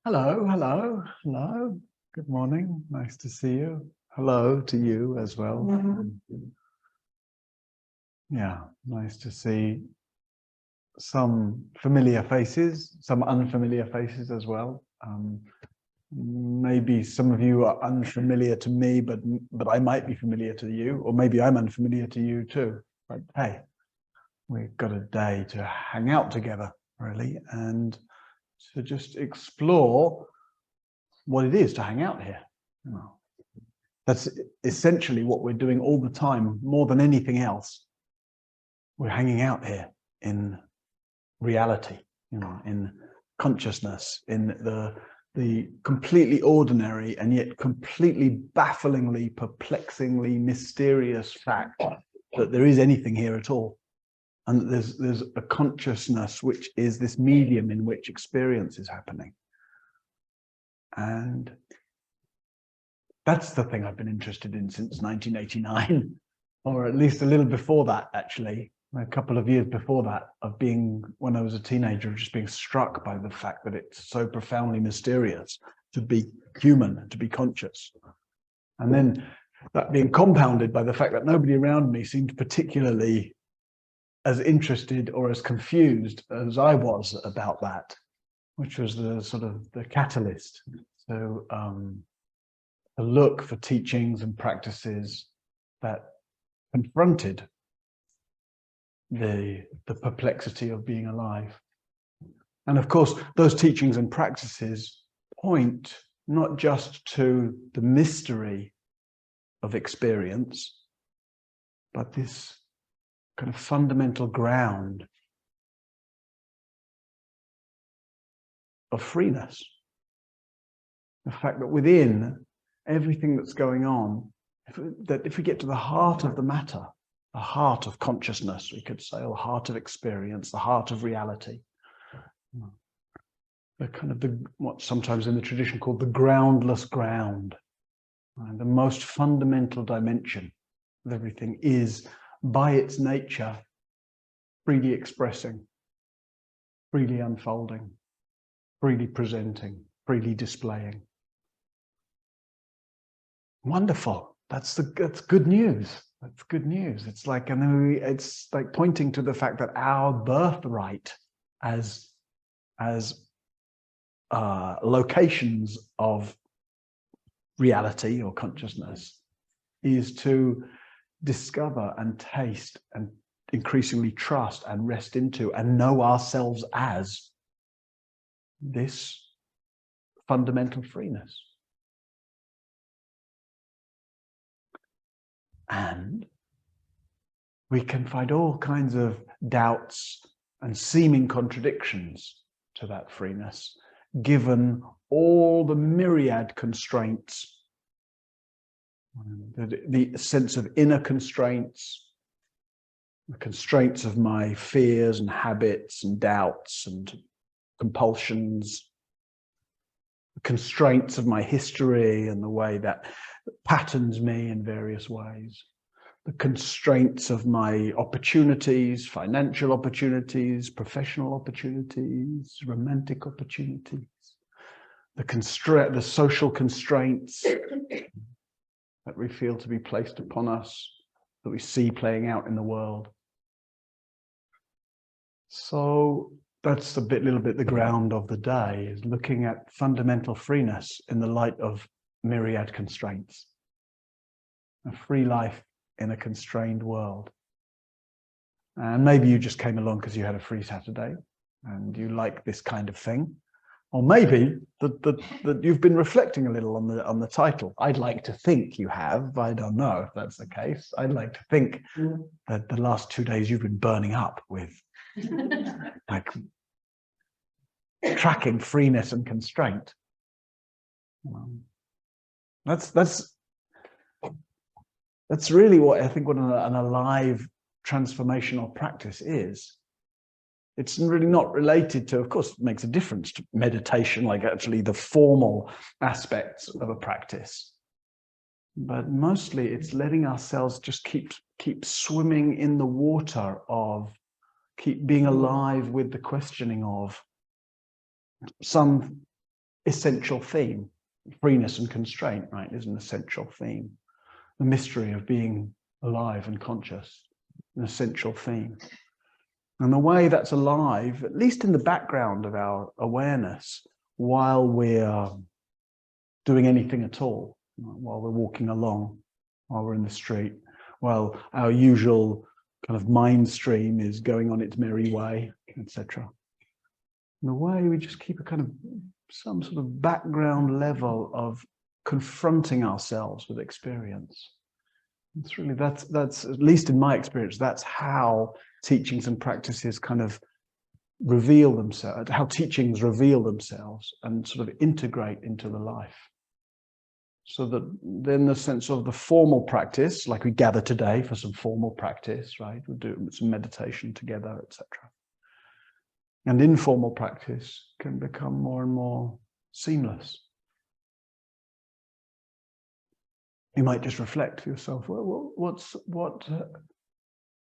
Hello, hello, hello. Good morning. Nice to see you. Hello to you as well. Yeah, nice to see some familiar faces, some unfamiliar faces as well. Maybe some of you are unfamiliar to me, but I might be familiar to you, or maybe I'm unfamiliar to you too. But hey, we've got a day to hang out together, really, and to just explore what it is to hang out here. That's essentially what we're doing all the time, more than anything else. We're hanging out here in reality, in consciousness, in the completely ordinary and yet completely bafflingly, perplexingly mysterious fact that there is anything here at all. And that there's a consciousness which is this medium in which experience is happening. And that's the thing I've been interested in since 1989, or at least a little before that, actually, a couple of years before that, when I was a teenager, just being struck by the fact that it's so profoundly mysterious to be human, to be conscious. And then that being compounded by the fact that nobody around me seemed particularly as interested or as confused as I was about that, which was the sort of the catalyst. So a look for teachings and practices that confronted the perplexity of being alive. And of course, those teachings and practices point not just to the mystery of experience, but this kind of fundamental ground of freeness. The fact that within everything that's going on, if we get to the heart of the matter, the heart of consciousness, we could say, or the heart of experience, the heart of reality, the kind of what's sometimes in the tradition called the groundless ground, the most fundamental dimension of everything is, by its nature, freely expressing, freely unfolding, freely presenting, freely displaying. Wonderful. That's good news. That's good news. It's like pointing to the fact that our birthright as locations of reality or consciousness is to discover and taste and increasingly trust and rest into and know ourselves as this fundamental freeness. And we can find all kinds of doubts and seeming contradictions to that freeness, given all the myriad constraints, the sense of inner constraints, the constraints of my fears and habits and doubts and compulsions, the constraints of my history and the way that patterns me in various ways, the constraints of my opportunities, financial opportunities, professional opportunities, romantic opportunities, the social constraints that we feel to be placed upon us, that we see playing out in the world. So that's little bit the ground of the day, is looking at fundamental freeness in the light of myriad constraints. A free life in a constrained world. And maybe you just came along because you had a free Saturday and you like this kind of thing. Or maybe that you've been reflecting a little on the title. I'd like to think you have. I don't know if that's the case. I'd like to think that the last 2 days you've been burning up with like tracking freeness and constraint. That's really what I think what an alive transformational practice is. It's really not related to, of course, it makes a difference to meditation, like actually the formal aspects of a practice. But mostly it's letting ourselves just keep swimming in the water of, keep being alive with the questioning of some essential theme. Freeness and constraint, right, is an essential theme. The mystery of being alive and conscious, an essential theme. And the way that's alive, at least in the background of our awareness, while we're doing anything at all, while we're walking along, while we're in the street, while our usual kind of mind stream is going on its merry way, etc. In a way, we just keep a kind of some sort of background level of confronting ourselves with experience. It's really, that's at least in my experience, that's how teachings and practices kind of reveal themselves, how teachings reveal themselves and sort of integrate into the life. So that then the sense of the formal practice, like we gather today for some formal practice, right? We'll do some meditation together, etc. And informal practice can become more and more seamless. You might just reflect for yourself, well,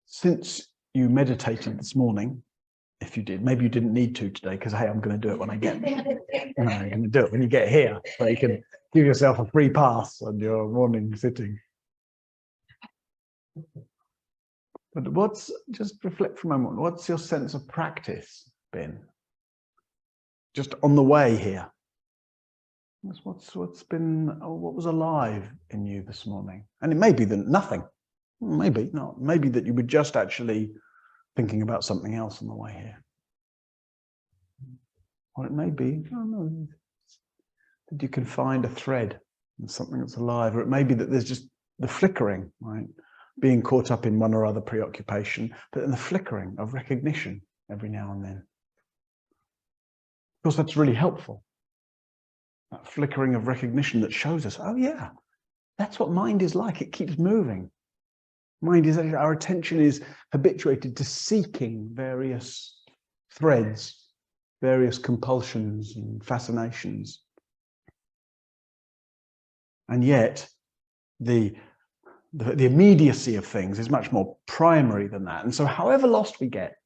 since you meditated this morning, if you did, maybe you didn't need to today because, hey, I'm going to do it when I get there. I'm going to do it when you get here, so you can give yourself a free pass on your morning sitting. But just reflect for a moment, what's your sense of practice been? Just on the way here. What's been, what was alive in you this morning? And it may be that nothing, maybe not, maybe that you were just actually thinking about something else on the way here. Or it may be, I don't know, that you can find a thread in something that's alive, or it may be that there's just the flickering, right? Being caught up in one or other preoccupation, but in the flickering of recognition every now and then. Of course, that's really helpful. That flickering of recognition that shows us, oh yeah, that's what mind is like. It keeps moving. Mind is, our attention is habituated to seeking various threads, various compulsions and fascinations. And yet, the immediacy of things is much more primary than that. And so however lost we get,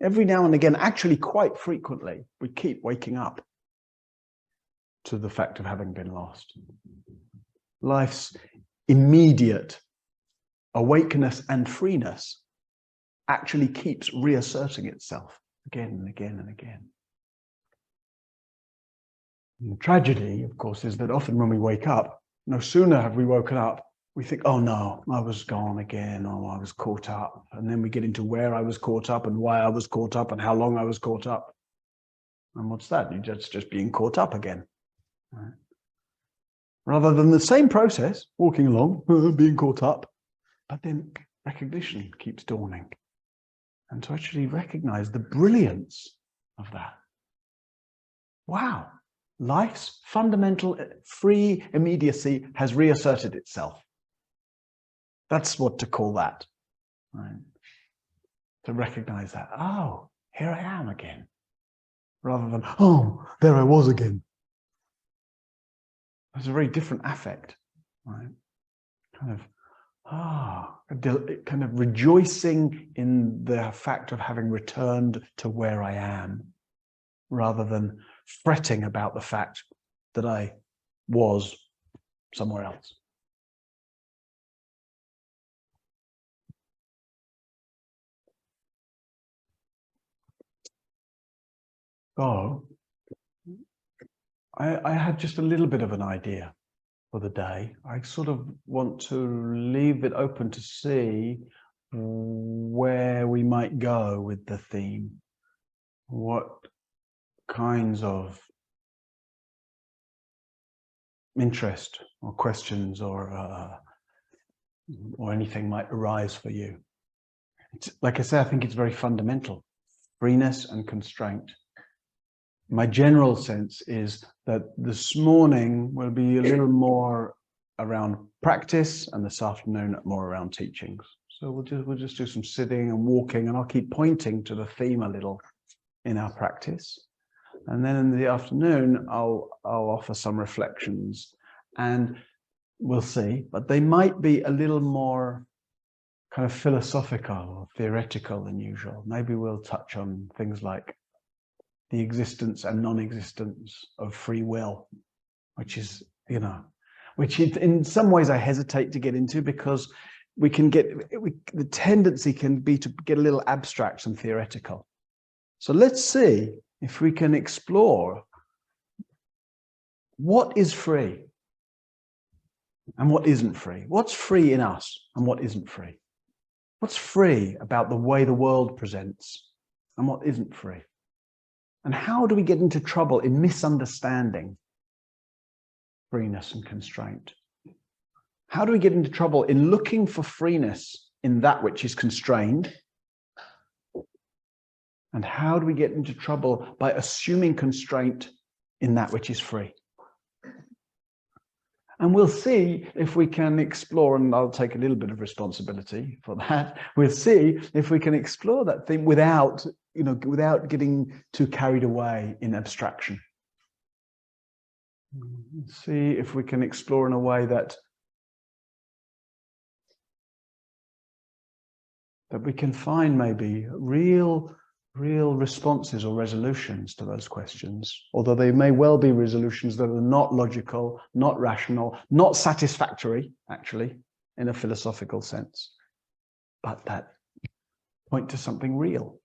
every now and again, actually quite frequently, we keep waking up to the fact of having been lost. Life's immediate awakeness and freeness actually keeps reasserting itself again and again and again. And the tragedy, of course, is that often when we wake up, no sooner have we woken up, we think, oh no, I was gone again, or I was caught up. And then we get into where I was caught up and why I was caught up and how long I was caught up. And what's that? You're just being caught up again. Right? Rather than the same process, walking along, being caught up, but then recognition keeps dawning. And to actually recognize the brilliance of that. Wow. Life's fundamental free immediacy has reasserted itself. That's what to call that, right? To recognize that, oh, here I am again. Rather than, oh, there I was again. There's a very different affect, right? Kind of rejoicing in the fact of having returned to where I am, rather than fretting about the fact that I was somewhere else. So, I had just a little bit of an idea for the day. I sort of want to leave it open to see where we might go with the theme. What kinds of interest or questions or anything might arise for you. Like I say, I think it's very fundamental. Freeness and constraint. My general sense is that this morning will be a little more around practice and this afternoon more around teachings. So we'll just do some sitting and walking, and I'll keep pointing to the theme a little in our practice. And then in the afternoon, I'll offer some reflections, and we'll see, but they might be a little more kind of philosophical or theoretical than usual. Maybe we'll touch on things like the existence and non-existence of free will, which is, which in some ways I hesitate to get into, because the tendency can be to get a little abstract and theoretical. So let's see if we can explore what is free and what isn't free. What's free in us and what isn't free? What's free about the way the world presents and what isn't free? And how do we get into trouble in misunderstanding freeness and constraint? How do we get into trouble in looking for freeness in that which is constrained? And how do we get into trouble by assuming constraint in that which is free? And we'll see if we can explore, and I'll take a little bit of responsibility for that. We'll see if we can explore that thing without getting too carried away in abstraction. See if we can explore in a way that we can find maybe real responses or resolutions to those questions, although they may well be resolutions that are not logical, not rational, not satisfactory, actually, in a philosophical sense, but that point to something real.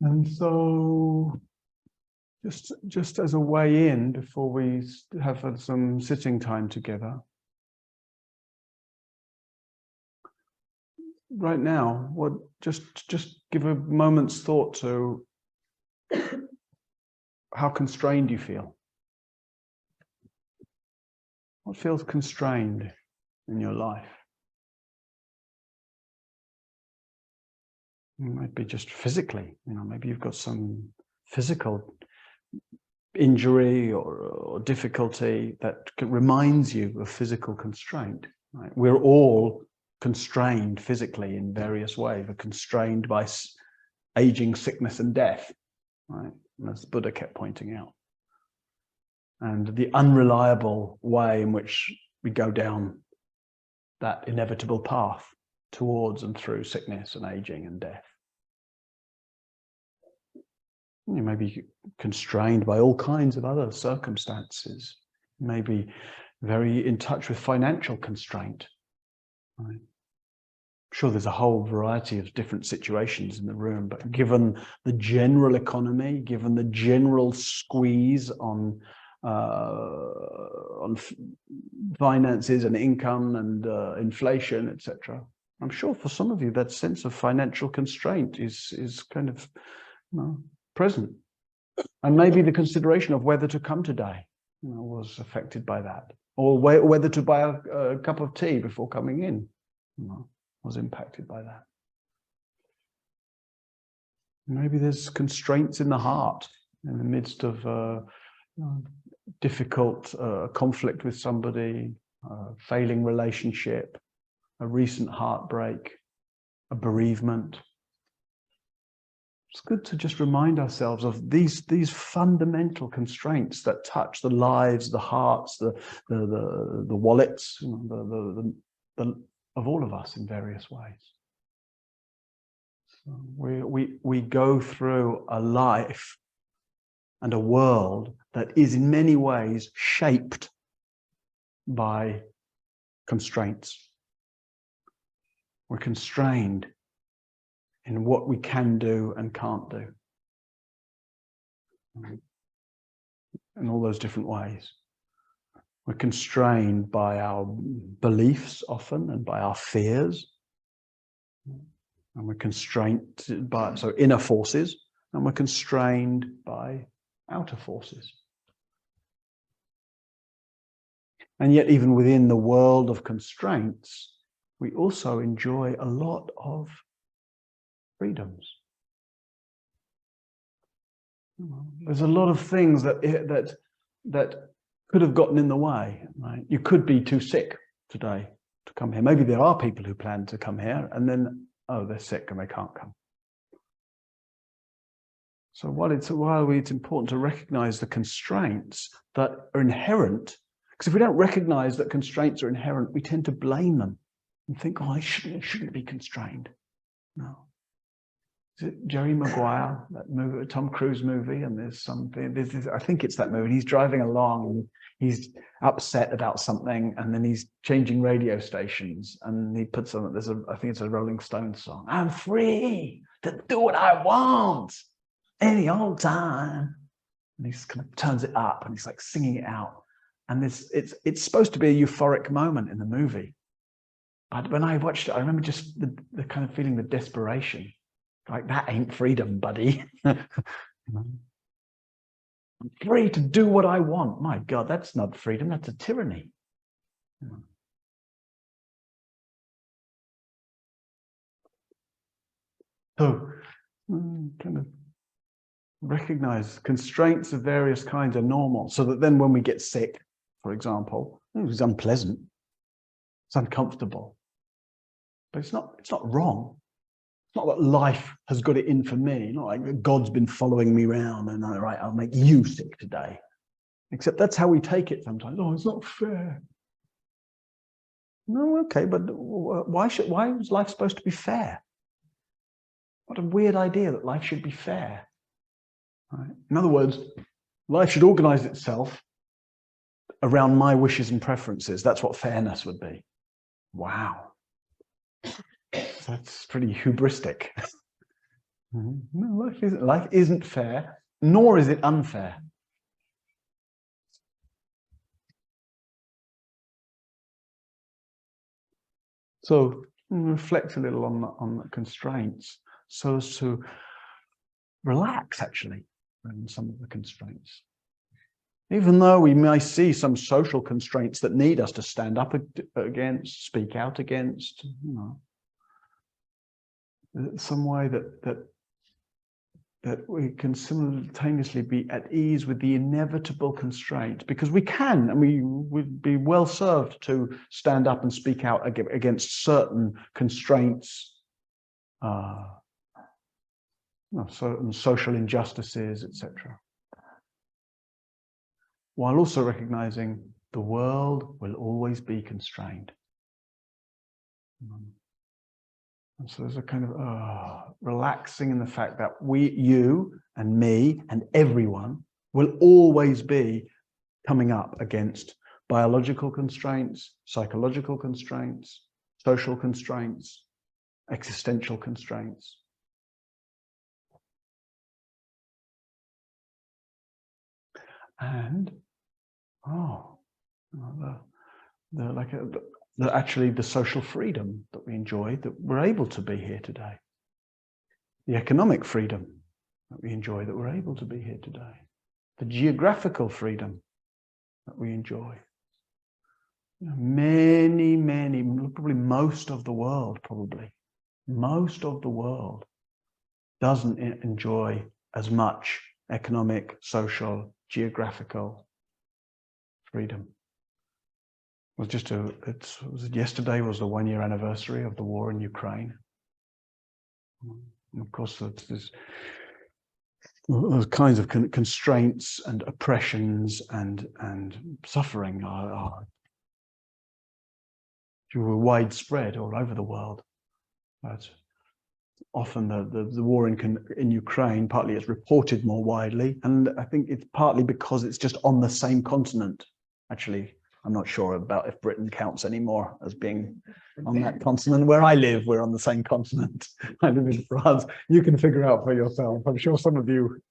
And so just as a way in, before we have some sitting time together, right now, just give a moment's thought to how constrained you feel. What feels constrained in your life? It might be just physically, maybe you've got some physical injury or difficulty that reminds you of physical constraint. Right? We're all constrained physically in various ways. We're constrained by aging, sickness, and death, right? And as the Buddha kept pointing out. And the unreliable way in which we go down that inevitable path towards and through sickness and aging and death. You may be constrained by all kinds of other circumstances. You may be very in touch with financial constraint. Right? Sure, there's a whole variety of different situations in the room, but given the general economy, given the general squeeze on finances and income and inflation, etc., I'm sure for some of you that sense of financial constraint is kind of present, and maybe the consideration of whether to come today was affected by that, or whether to buy a cup of tea before coming in. Was impacted by that. Maybe there's constraints in the heart in the midst of difficult conflict with somebody, failing relationship, a recent heartbreak, a bereavement. It's good to just remind ourselves of these fundamental constraints that touch the lives, the hearts, the wallets, of all of us in various ways. So we go through a life and a world that is in many ways shaped by constraints. We're constrained in what we can do and can't do, in all those different ways. We're constrained by our beliefs often and by our fears. And we're constrained by inner forces, and we're constrained by outer forces. And yet, even within the world of constraints, we also enjoy a lot of freedoms. There's a lot of things that could have gotten in the way, right? You could be too sick today to come here. Maybe there are people who plan to come here and then, they're sick and they can't come. So while it's important to recognize the constraints that are inherent, because if we don't recognize that constraints are inherent, we tend to blame them and think, I shouldn't be constrained. No. is it Jerry Maguire, that movie, Tom Cruise movie? And there's something, I think it's that movie. And he's driving along and he's upset about something, and then he's changing radio stations, and he puts on, I think it's a Rolling Stones song. I'm free to do what I want any old time. And he kind of turns it up and he's like singing it out. And it's supposed to be a euphoric moment in the movie. But when I watched it, I remember just the kind of feeling the desperation. Like, that ain't freedom, buddy. I'm free to do what I want. My God, that's not freedom, that's a tyranny. So, kind of recognize constraints of various kinds are normal, so that then when we get sick, for example, it's unpleasant, it's uncomfortable, but it's not wrong. It's not that life has got it in for me, not like God's been following me around and, all right, I'll make you sick today. Except that's how we take it sometimes. Oh, it's not fair. No, okay, but why is life supposed to be fair? What a weird idea that life should be fair. Right? In other words, life should organize itself around my wishes and preferences. That's what fairness would be. Wow. That's pretty hubristic. No, life isn't fair, nor is it unfair. So reflect a little on the constraints, so as to relax, actually, in some of the constraints. Even though we may see some social constraints that need us to stand up against, speak out against, some way that we can simultaneously be at ease with the inevitable constraint, because we can, and we would be well served to stand up and speak out against certain constraints, certain social injustices, etc. While also recognizing the world will always be constrained. And so there's a kind of relaxing in the fact that you and me and everyone will always be coming up against biological constraints, psychological constraints, social constraints, existential constraints. And actually the social freedom that we enjoy, that we're able to be here today. The economic freedom that we enjoy, that we're able to be here today. The geographical freedom that we enjoy. Many, probably most of the world, doesn't enjoy as much economic, social, geographical freedom. Yesterday was the 1-year anniversary of the war in Ukraine. And of course, there's those kinds of constraints and oppressions and suffering are widespread all over the world. But often the war in Ukraine, partly it's reported more widely, and I think it's partly because it's just on the same continent. Actually, I'm not sure about if Britain counts anymore as being on that continent. Where I live, we're on the same continent. I live in France. You can figure out for yourself. I'm sure some of you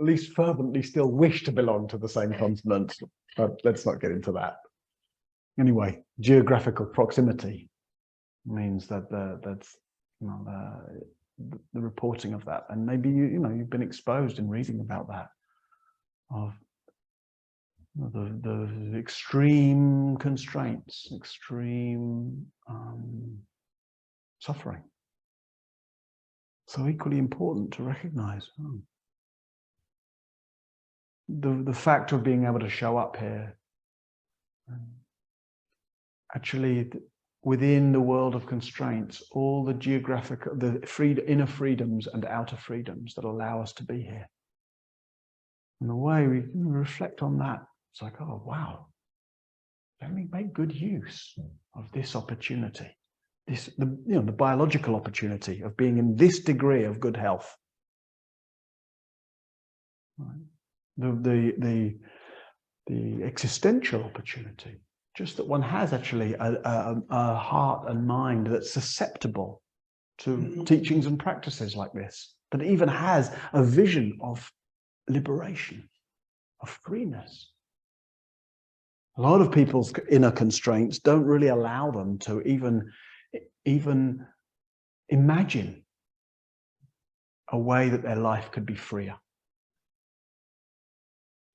at least fervently still wish to belong to the same continent, but let's not get into that. Anyway, geographical proximity means that that's the reporting of that, and maybe you've been exposed in reading about that, of the extreme constraints, extreme suffering. So equally important to recognize the fact of being able to show up here. Actually, within the world of constraints, all the inner freedoms and outer freedoms that allow us to be here. And the way we reflect on that, it's like, oh, wow, let me make good use of this opportunity. the biological opportunity of being in this degree of good health. Right? The existential opportunity, just that one has actually a heart and mind that's susceptible to teachings and practices like this, that even has a vision of liberation, of freeness. A lot of people's inner constraints don't really allow them to even imagine a way that their life could be freer.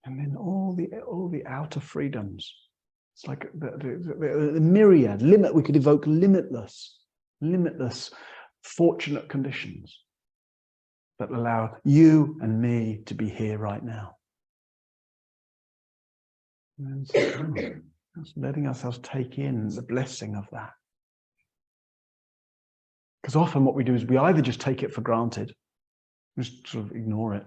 And then all the outer freedoms. It's like the myriad, we could evoke limitless fortunate conditions that allow you and me to be here right now. And so, just letting ourselves take in the blessing of that. Because often what we do is we either just take it for granted, just sort of ignore it,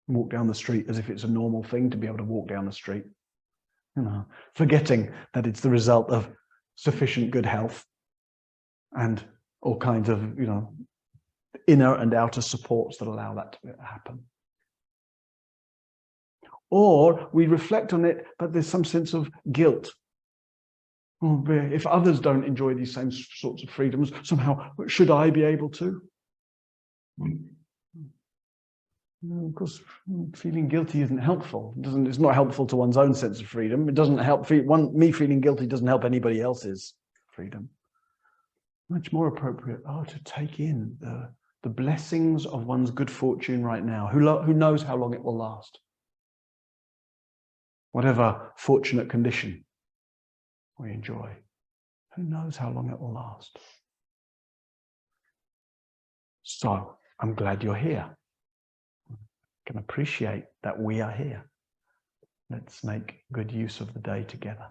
walk down the street as if it's a normal thing to be able to walk down the street, forgetting that it's the result of sufficient good health and all kinds of, inner and outer supports that allow that to happen. Or we reflect on it, but there's some sense of guilt. Oh, if others don't enjoy these same sorts of freedoms, somehow should I be able to? Of course, feeling guilty isn't helpful. It's not helpful to one's own sense of freedom. It doesn't help. Me feeling guilty doesn't help anybody else's freedom. Much more appropriate to take in the blessings of one's good fortune right now. Who knows how long it will last? Whatever fortunate condition we enjoy, who knows how long it will last? So I'm glad you're here. Can appreciate that we are here. Let's make good use of the day together.